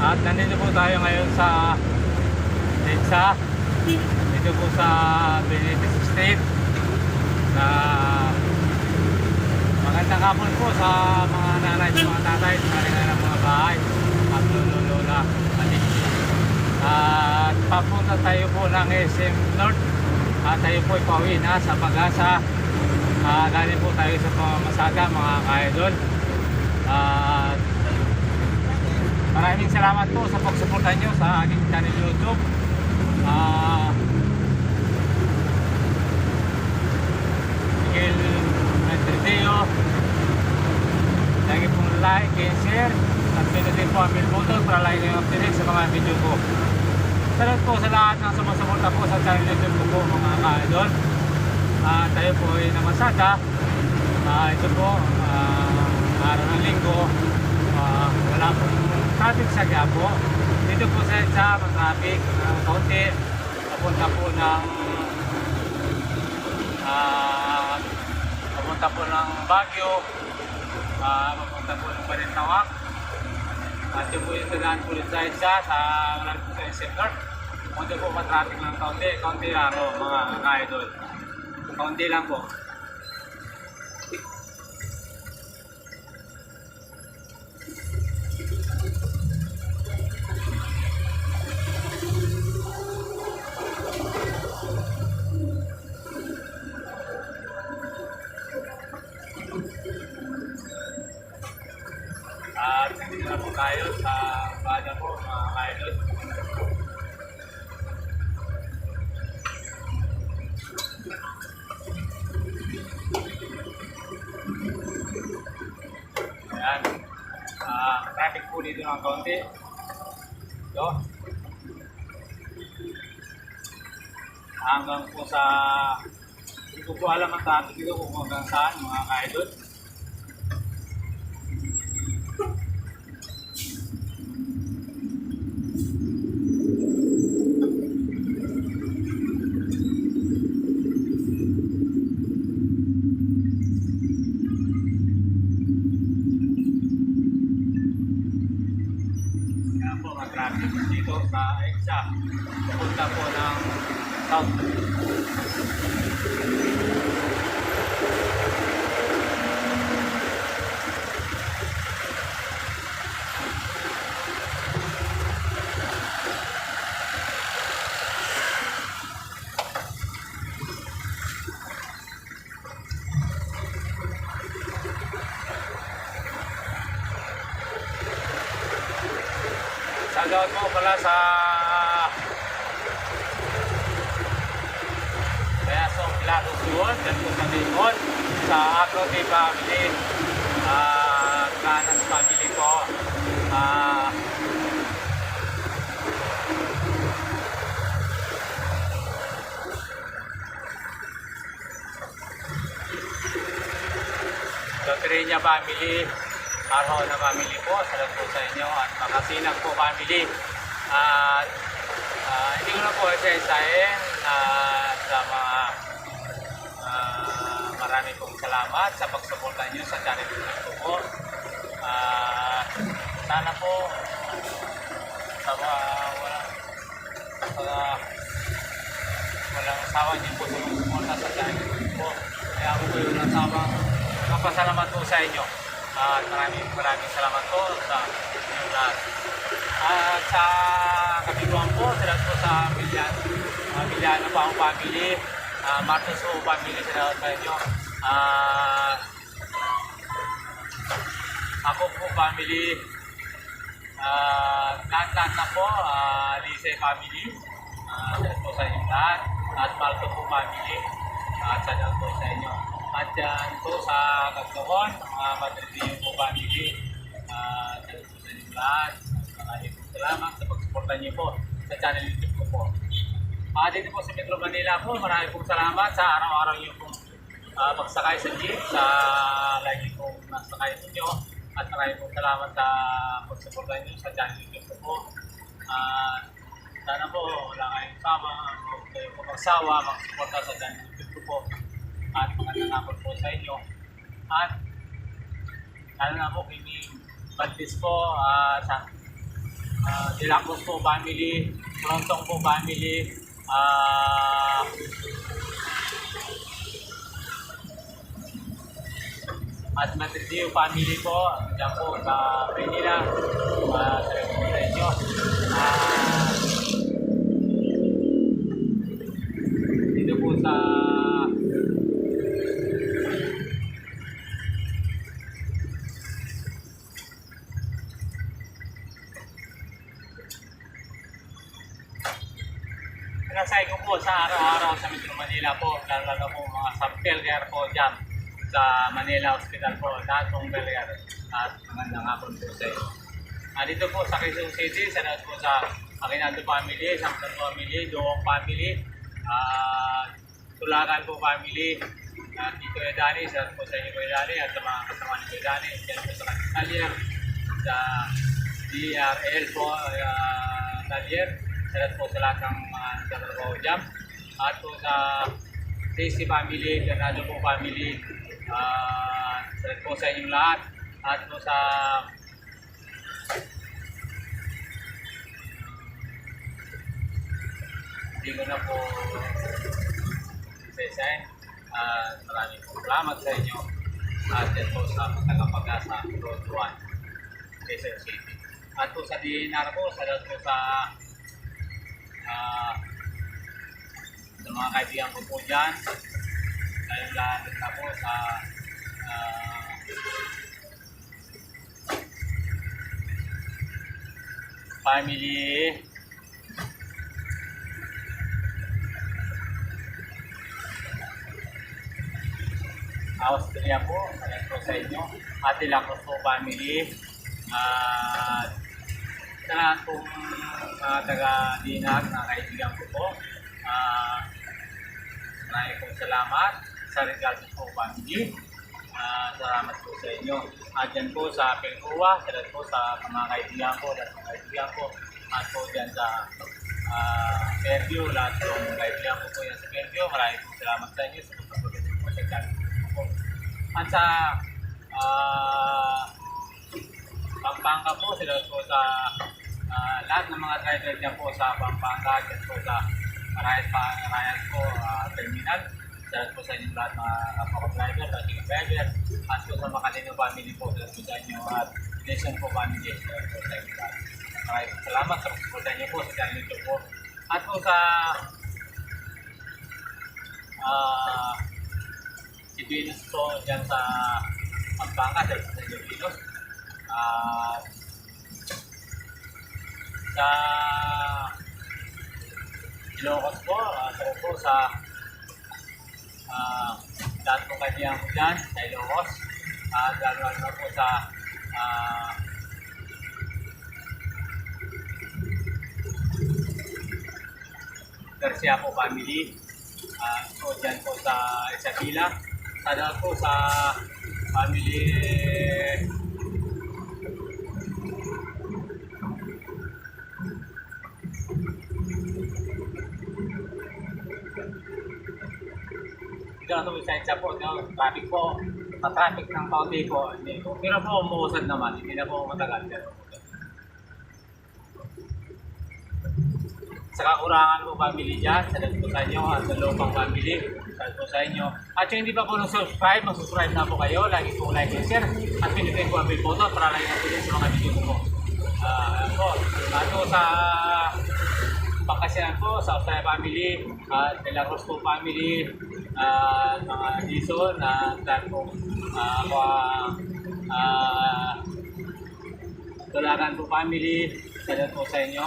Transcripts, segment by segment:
At nandito po tayo ngayon sa EDSA, dito po sa Benitez Street. Na magandang hapon po sa mga nanay, sa mga tatay, sa kanilang mga bahay at lolo-lola. At papunta tayo po ng SM North at tayo po ipauwi na sa Pag-asa. Galing po tayo sa pamamasada, mga ka-idol. At maraming salamat po sa pagsuporta nyo sa aking channel YouTube. Miguel Entreteo, lagi pong like and share at pinutin po ang bell button para lagi kayong update sa mga video ko. Salamat po sa lahat ng sumusuporta po sa channel YouTube ko po, mga ka-idol. Tayo po ay namasada. Ito po araw ng linggo, wala pong traffic sa Quiapo. Dito po sa EDSA, traffic kaunti. Papunta po ng Baguio, papunta po ng Balintawak. At yun po yung tagaan po sa EDSA sa marami po sa SM North. Punta po matraffic ng kaunti lang mga ka-idol. Kaunti lang po. At hindi na po tayo sa bada po, mga ka-idol. Ayan. Traffic po dito ng kaunti. Ito. Hanggang po sa... Hindi ko po alam ang traffic dito kung hanggang saan, mga ka-idol. Traffic dito sa EDSA, pupunta po ng South. Shoutout po pala sa Bayasong Pilato Suwon, dyan po sa Bicol, sa Agrote family, Ganas family po. Dotrina family, Arho na family po, salamat po sa inyo, at Makasinag po family. At hindi ko na po isa-isahin sa mga marami pong salamat sa pagsuporta nyo sa channel ko po. Sana po sa walang asawa nyo po sa pagsuporta sa channel ko po. Kaya ako po yung nasabang kapasalamat po sa inyo. At maraming salamat po sa inyong lahat. At sa kabiguan po, salamat po sa Miliano pa ang family, Martos po family, salamat sa inyo. Ako po family, lahat na po, Lisay family, salamat po sa inyong lahat. At Malto po family, salamat po sa inyo. At dyan po sa Kagkawon, mga Madridillo po family, salamat po sa inyong lahat. Maraming salamat sa pagsuporta niyo po sa channel YouTube ko po. Dito po sa Metro Manila po, maraming pong salamat sa araw-araw niyo pong pagsakay sa jeep, sa lagi pong nasakay ninyo. At maraming pong salamat sa pagsuporta niyo sa channel YouTube ko po. Sana po wala kayong sama, huwag kayo po magsawa, magsuporta sa channel YouTube ko po. At magandang hapon po sa inyo. At lalo na po kay Baltis po, De La Cruz po family, Frontong po family, at Matridio family po, dyan po sa Manila, sa inyo. Dito po sa pinasay ko po sa araw-araw sa Metro Manila po, lalo po mga sub-Belgar po dyan sa Manila Hospital po, lahat pong Belgar. At magandang hapon po sa inyo. Dito po sa Quezon City, sa lahat po sa Aguinaldo family, Samson family, Doong family, Tulagan po family, Tito Edani, sa lahat po sa inyo po Edani, at sa mga kasama ni Edani, dyan po sa Kalier, sa DRL po, Kalier, sa lahat po sa lahat ng nagtatrabaho dyan, at po sa Stacy family, Bernardo po family, sa lahat po sa inyong lahat, at po sa hindi ko na po isa-isahin. Maraming po salamat sa inyo, at yan po sa Tagapag-asa Road 1, Quezon City. At po sa DNR po, sa lahat po sa mga kaibigan ko po dyan, kayong lahat na po sa family Austria po, kaya po sa inyo, at De La Cruz po family, sa lahat pong taga-dinag na kaibigan ko po, maraming pong salamat sa Regalto po family. Salamat po sa inyo. At dyan po sa Pelcoa, sa lahat po sa mga kaibigan ko, at po dyan sa Fairview, lahat po ng kaibigan ko po yan sa Fairview. Maraming pong salamat sa inyo sa pagpapagod po sa Regalto po. At sa Pampanga po, sa lahat po sa lahat ng mga driver dyan po sa Pampanga, dyan po sa Ryan po terminal. Salamat po sa inyong lahat mga kapaka-driver, dating driver, at po sa Makalino family po, salamat po sa inyo, at Jason po family, salamat po sa inyo lahat. Maraming salamat sa pagsuporta niyo po sa channel nito po. At po sa Venus po dyan sa Pampanga, dyan sa Venus. Sa Ilocos po, sa lahat po kaibigan ko dyan sa Ilocos, lalo na po sa Garcia po family, so dyan po sa Isabela, sa lahat po sa family dito sa Isabela po, traffic po, traffic ng kaunti po, pero po umuusad naman, hindi na po matagal. Sa kakurangan po family dyan, salamat po sa inyo, at sa Lopang family, salamat po sa inyo. At yung hindi pa po nag-subscribe, mag-subscribe na po kayo, lagi po like and share, at pinipin po ang bell button para lagi natin sa mga video ko po. At po sa Pangasinan po, sa Australia family, at De La Cruz po family, mga Dison, at po Tulagan po family, salamat po sa inyo.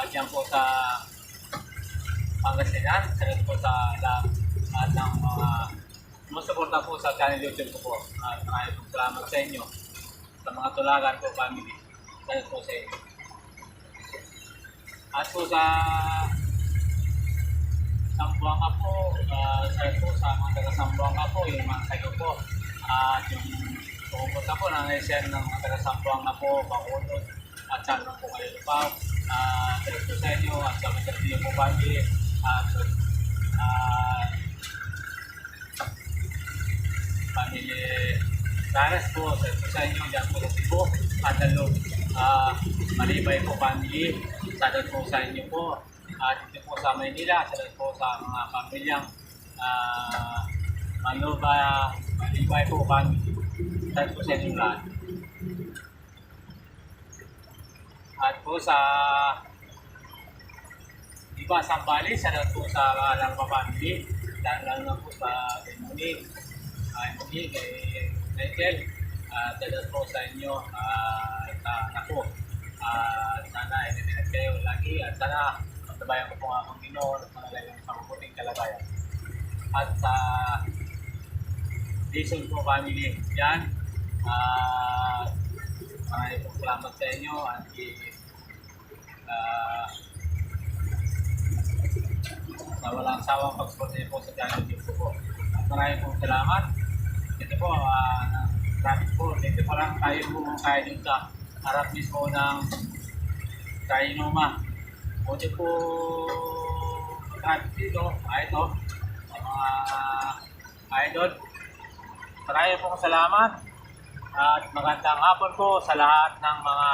Diyan po sa Pangasinan, salamat po sa lahat ng mga sumusuporta po sa channel YouTube ko po. Maraming po salamat sa inyo, sa mga Tulagan po family, salamat po sa inyo. At po sa Sambuanga po, salamat po sa mga taga-Sambuanga po, yung mga sayo po, at yung pupunta po na nai-share ng mga taga-Sambuanga po, Bacolod, at saan lang po kayo lupaw. Salamat po sa inyo, at sa Matridio po family, at family Daras po sa inyo dyan po sa Cebu, Andalo, Malibay po family, shoutout po sa inyo po. Dito po sa Maynila, shoutout po sa mga pamilyang Malibay po family. Shoutout po sa inyo lahat. At po sa iba Sambales, shoutout po sa Larma family, lalo na po sa Monique, Monique, kay Michael, shoutout po sa inyo, ako. Sana initiate kayo lagi at sana magtabayan ko po nga akong Ginoo at manalay sa mabuting kalagayan. At sa Jason po family, yan, maraming po salamat sa inyo at sa walang sawang pag-support po sa channel YouTube po. At maraming po salamat. Ito po, traffic po. Dito pa lang tayo bumukay dun sa harap mismo ng Kainuma. Buti po traffic dito. Ito, sa mga idol. Maraming po salamat. At magandang hapon po sa lahat ng mga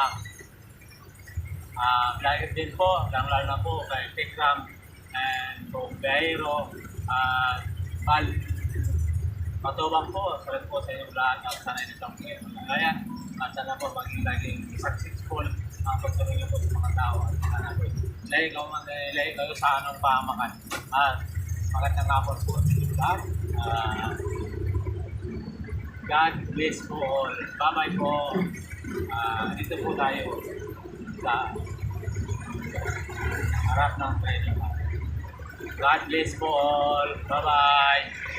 vlogger din po. Lalo na po kay Tekram and po Beiro at Matubang po. Salat po sa inyong lahat at sana inisang pagkakalayan at sana po maging laging successful ang pagsabi po sa mga tao at sana po ilahi kayo sa anong pamakan at magandang hapon po sa inyong lahat. God bless po all. Bye-bye po. Dito po tayo sa harap ng training. God bless po all. Bye-bye.